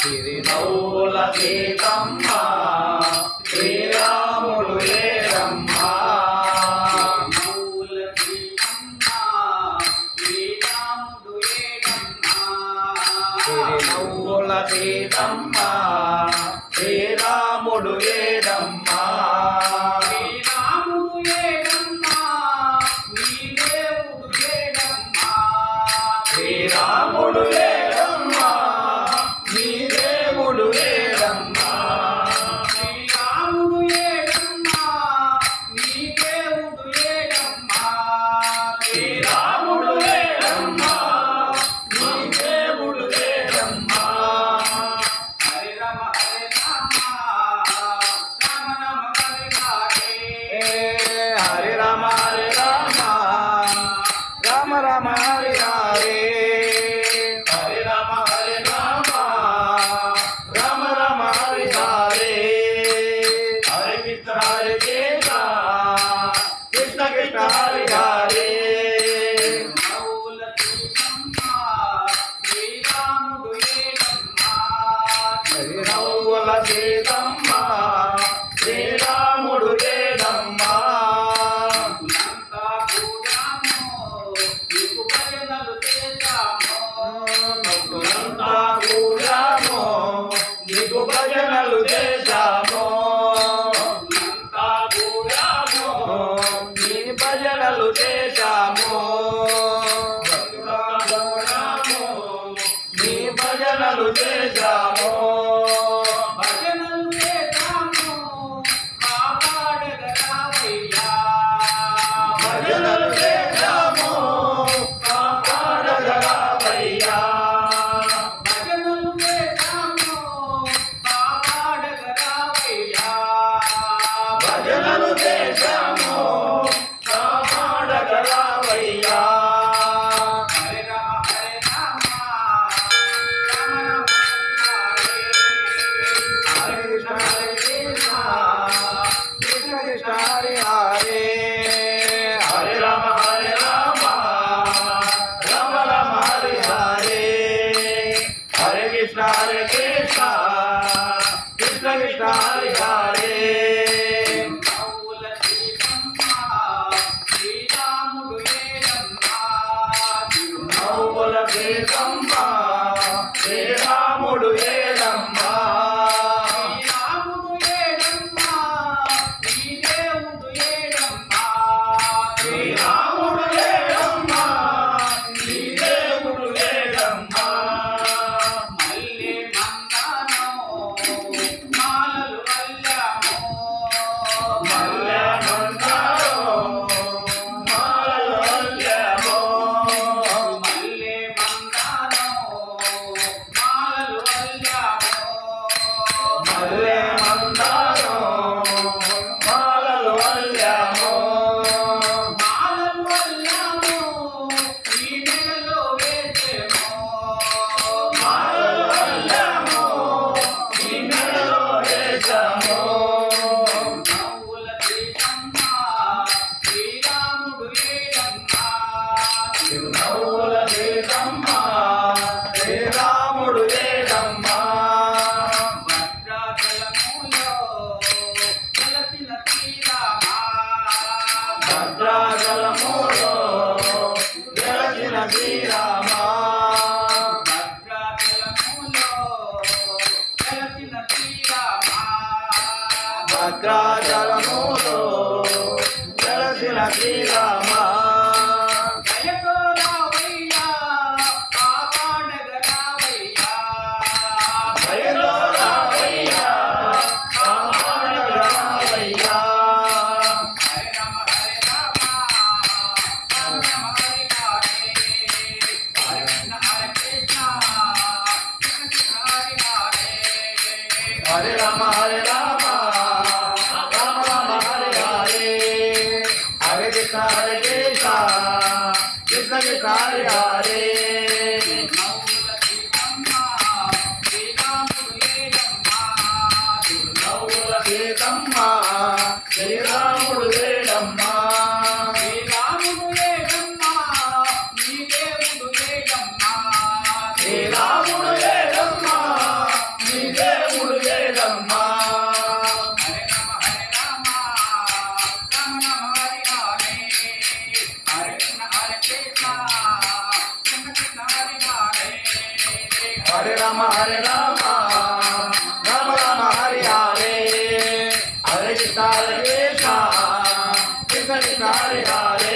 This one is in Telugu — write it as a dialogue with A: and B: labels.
A: చిరునవ్వుల సీతమ్మ శ్రీరాముడు ఏడమ్మా. చిరునవ్వుల సీతమ్మ శ్రీరాముడు ఏడమ్మా. శ్రీరాముడు ఏడమ్మా నీ దేవుడు ఏడమ్మా.
B: శ్రీరాముడు ఏడమ్మా నీ దేవుడు ఏడమ్మా.
A: శ్రీరాముడు ఏడమ్మా నీ దేవుడు ఏడమ్మా.
B: హరి రామ హరి రామ రామ రామ హరి హరే.
A: హరి రామ హరి రామ రామ రామ హరి హరే. హరి రామ హరి రామ రామ రామ హరి హరే. హరి కృష్ణ హరి కృష్ణ కృష్ణ కృష్ణ హరి హరే.
B: నవ్వుల సీతమ్మ శ్రీరాముడు ఏడమ్మా.
A: చిరునవ్వుల సీతమ్మ శ్రీరాముడు ఏడమ్మా.
B: అంతా కూడాము నీకు భజనలు చేశాము.
A: అంతా కూడాము నీకు భజనలు చేశాము.
B: అంతా కూడాము
A: నీ భజనలు చేశాము. నీ భజనలు చేశాము.
B: భజనలు చేశాము కాపాడగరావయ్యా.
A: భజనలు చేశాము కాపాడగరావయ్యా.
B: భజనలు చేశాము కాపాడగరావయ్యా.
A: భజనలు చేశాము కాపాడగరావయ్యా.
B: హరి రామ హరి రామ రామ రామ హరి హరే.
A: హరే కృష్ణ హరే కృష్ణ కృష్ణ కృష్ణ హరే హరే. హరే రామ హరే రామ రామ రామ హరే హరే. హరే కృష్ణ హరే కృష్ణ కృష్ణ కృష్ణ హరే హరే.
B: నవ్వుల సీతమ్మ శ్రీరాముడు ఏడమ్మా.
A: నవ్వుల సీతమ్మ శ్రీరాముడు ఏడమ్మా.
B: శ్రీరాముడు ఏడమ్మా నీ దేవుడు ఏడమ్మా.
A: శ్రీరాముడు ఏడమ్మా నీ దేవుడు ఏడమ్మా.
B: మల్లె మందానము మాలలు వల్లాము.
A: మల్లె మందారం మాలలు అల్లాము.
B: మల్లె మందానము మాలలు వల్లాము.
A: మల్లె మందారం మాలలు అల్లాము.
B: మాలలు వల్లాము ఈ నెలలో వేసేము.
A: మాలలు అల్లాము ఈ నెలలో వేశాము.
B: నవ్వుల సీతమ్మ శ్రీరాముడు ఏడమ్మా.
A: చిరునవ్వుల సీతమ్మ శ్రీరాముడు ఏడమ్మా.
B: భద్రాచలములో వెలసిన శ్రీరామా.
A: భద్రాచలములో వెలసిన శ్రీరామా.
B: భద్రాచలములో వెలసిన శ్రీరామా.
A: భద్రాచలములో వెలసిన శ్రీరామా.
B: దయతో రావయ్యా కాపాడగరావయ్యా.
A: దయతో రావయ్యా కాపాడగరావయ్యా.
B: హరి రామ హరి రామ రామ రామ హరి హరే. హరి కృష్ణ హరి కృష్ణ కృష్ణ కృష్ణ హరి హరే.
A: హరే రామ హరే రామ రామ రామ హరే హరే. హరే కృష్ణ హరే కృష్ణ కృష్ణ కృష్ణ హరే హరే.
B: నవ్వుల సీతమ్మ శ్రీరాముడు ఏడమ్మా.
A: నవ్వుల సీతమ్మ శ్రీరాముడు ఏడమ్మా.
B: శ్రీరాముడు ఏడమ్మా నీ దేవుడు ఏడమ్మా.
A: శ్రీరాముడు ఏడమ్మా హరే రామ హరే రామ రామ రామ హరి హరే హరే కృష్ణ కృష్ణ కృష్ణ హరి హరే